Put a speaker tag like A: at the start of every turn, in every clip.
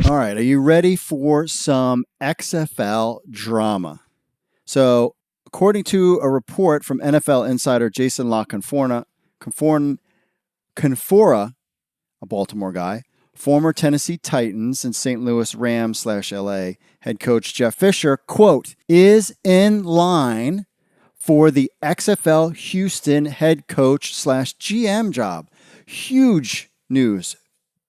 A: All right, are you ready for some XFL drama? So, according to a report from NFL insider Jason LaCanfora, a Baltimore guy, former Tennessee Titans and St. Louis Rams /LA head coach Jeff Fisher, quote, is in line for the XFL Houston head coach /GM job. Huge news.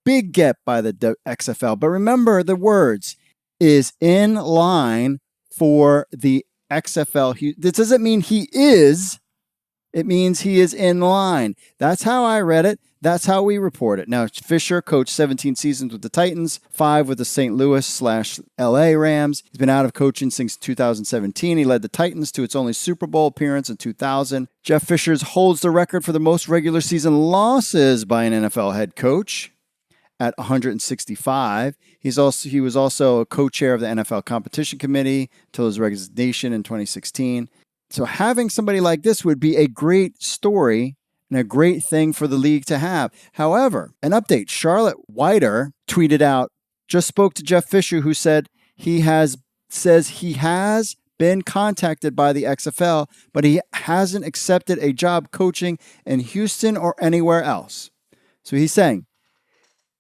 A: Big get by the XFL. But remember the words, is in line for the XFL. This doesn't mean he is. It means he is in line. That's how I read it. That's how we report it. Now, Fisher coached 17 seasons with the Titans, 5 with the St. Louis /LA Rams. He's been out of coaching since 2017. He led the Titans to its only Super Bowl appearance in 2000. Jeff Fisher holds the record for the most regular season losses by an NFL head coach at 165. He was also a co-chair of the NFL Competition Committee until his resignation in 2016. So having somebody like this would be a great story and a great thing for the league to have. However, an update. Charlotte Whiter tweeted out, just spoke to Jeff Fisher, who says he has been contacted by the XFL, but he hasn't accepted a job coaching in Houston or anywhere else. So he's saying,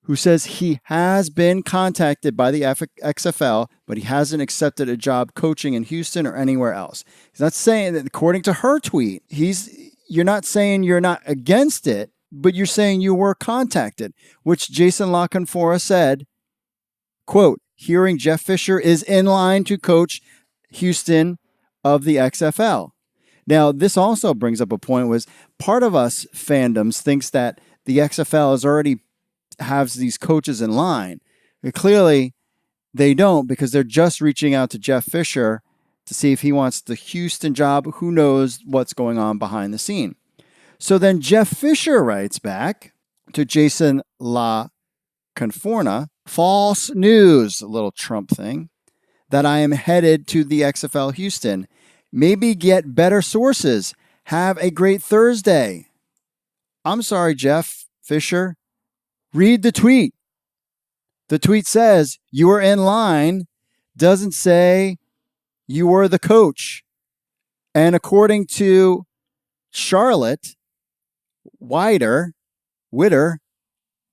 A: who says he has been contacted by the XFL, but he hasn't accepted a job coaching in Houston or anywhere else. He's not saying that, according to her tweet, you're not saying you're not against it, but you're saying you were contacted, which Jason LaCanfora said, quote, hearing Jeff Fisher is in line to coach Houston of the XFL. Now, this also brings up a point, was part of us fandoms thinks that the XFL is already has these coaches in line. But clearly, they don't, because they're just reaching out to Jeff Fisher to see if he wants the Houston job. Who knows what's going on behind the scene? So then Jeff Fisher writes back to Jason LaCanfora, false news, a little Trump thing, that I am headed to the XFL Houston. Maybe get better sources. Have a great Thursday. I'm sorry, Jeff Fisher. Read the tweet. The tweet says you are in line, doesn't say you were the coach. And according to Charlotte Whiter,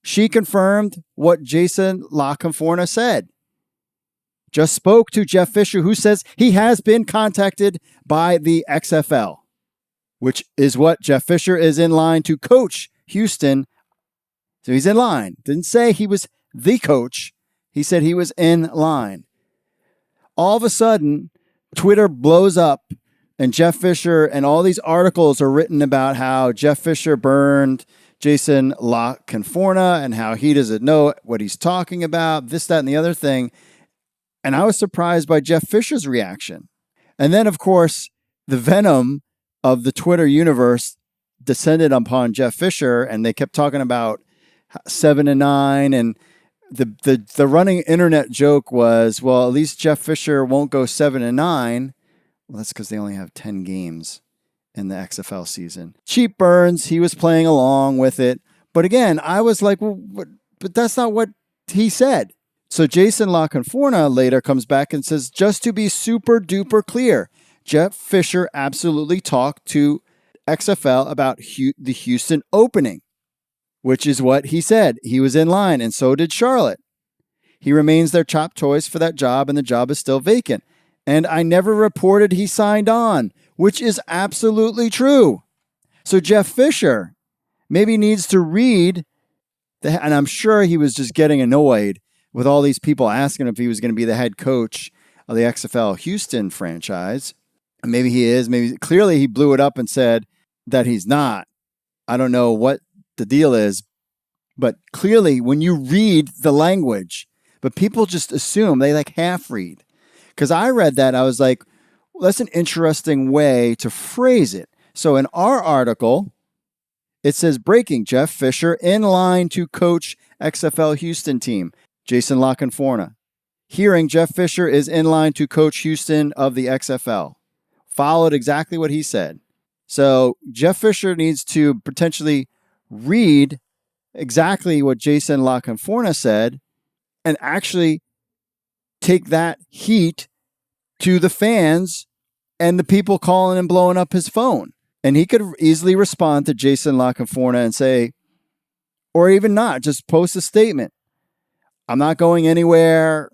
A: she confirmed what Jason LaCanfora said. Just spoke to Jeff Fisher, who says he has been contacted by the XFL, which is what Jeff Fisher is in line to coach Houston. So he's in line. Didn't say he was the coach. He said he was in line. All of a sudden, Twitter blows up, and Jeff Fisher and all these articles are written about how Jeff Fisher burned Jason LaCanfora and how he doesn't know what he's talking about, this, that, and the other thing. And I was surprised by Jeff Fisher's reaction. And then, of course, the venom of the Twitter universe descended upon Jeff Fisher, and they kept talking about 7-9, and the running internet joke was, well, at least Jeff Fisher won't go 7-9. Well, that's because they only have 10 games in the XFL season. Cheap burns. He was playing along with it, but again, I was like, well, but that's not what he said. So Jason LaCanfora later comes back and says, just to be super duper clear, Jeff Fisher absolutely talked to XFL about the Houston opening, which is what he said. He was in line, and so did Charlotte. He remains their top choice for that job, and the job is still vacant. And I never reported he signed on, which is absolutely true. So Jeff Fisher maybe needs to read, and I'm sure he was just getting annoyed with all these people asking if he was going to be the head coach of the XFL Houston franchise. And maybe he is. Maybe clearly he blew it up and said that he's not. I don't know what the deal is, but clearly when you read the language, but people just assume, they like half read. Because I read that, I was like, well, that's an interesting way to phrase it. So in our article, it says, breaking, Jeff Fisher in line to coach XFL Houston team. Jason LaCanfora. Hearing Jeff Fisher is in line to coach Houston of the XFL. Followed exactly what he said. So Jeff Fisher needs to potentially read exactly what Jason LaCanfora said and actually take that heat to the fans and the people calling and blowing up his phone. And he could easily respond to Jason LaCanfora and say, or even not, just post a statement. I'm not going anywhere,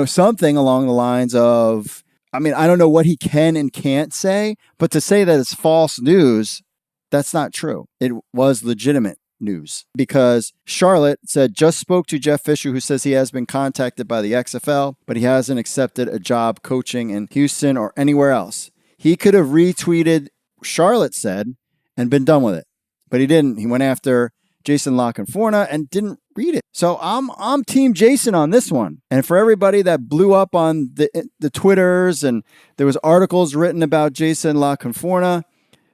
A: something along the lines of, I don't know what he can and can't say, but to say that it's false news, that's not true. It was legitimate news because Charlotte said, just spoke to Jeff Fisher, who says he has been contacted by the XFL, but he hasn't accepted a job coaching in Houston or anywhere else. He could have retweeted Charlotte said and been done with it, but he didn't. He went after Jason LaCanfora and didn't read it. So I'm Team Jason on this one. And for everybody that blew up on the Twitters and there was articles written about Jason LaCanfora,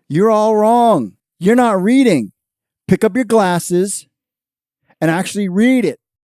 A: you're all wrong. You're not reading. Pick up your glasses and actually read it.